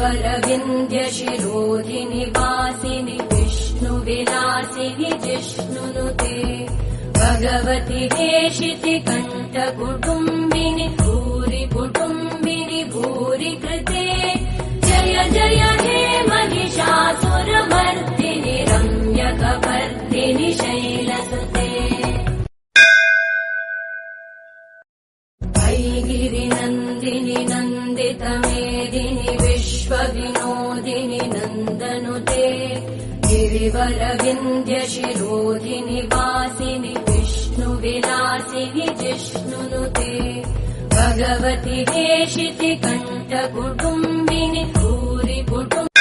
गिरिवरविन्द्यशिरोधिनि वासिनि विष्णुविलासिनि जिष्णुनुते भगवति हेशिति कण्ठकुटुम्बिनि भूरि कुटुम्बिनि भूरि कृते जय जय हे महिषासुरमर्दिनि रम्यकपर्दिनि शैलसुते गिरिनन्दिनि नन्दितमेदिनि विश्वविनोदिनि नन्दनुते गिरिवरविन्द्यशिरोधिनि वासिनि विष्णुविलासिनि जिष्णुनुते भगवति हेशिति कण्ठकुटुम्बिनि भूरि कुटुम्बिनि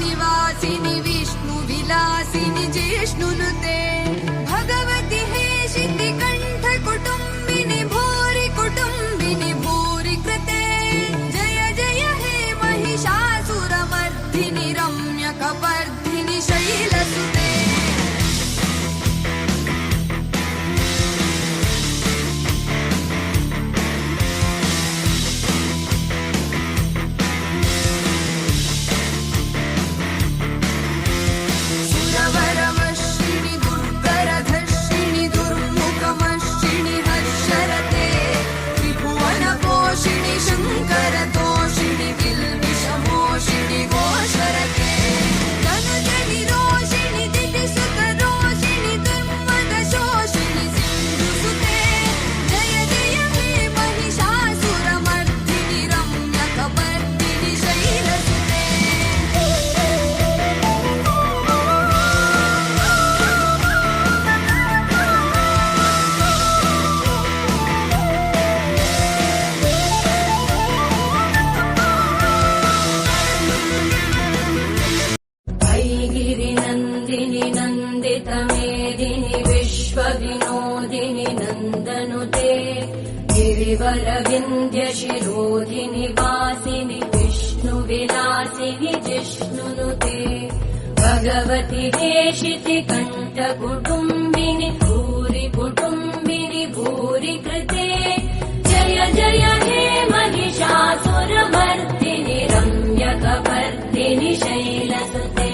निवासिनि विष्णुविलासिनि जिष्णुनुते भगवति हेशिति कण्ठकुटुम्बिनि भूरि कुटुम्बिनि भूरि कृते जय जय हे महिषासुरमर्दिनि रम्यकपर्दिनि शैलसुते गिरिनन्दिनि नन्दितमेदिनि विश्वविनोदिनि नन्दनुते गिरिवरविन्द्यशिरोधिनि वासिनि विष्णुविलासिनि जिष्णुनुते भगवति हेशिति कण्ठकुटुम्बिनि भूरि कुटुम्बिनि भूरि कृते जय जय हे महिषासुरमर्दिनि रम्यकपर्दिनि शैलसुते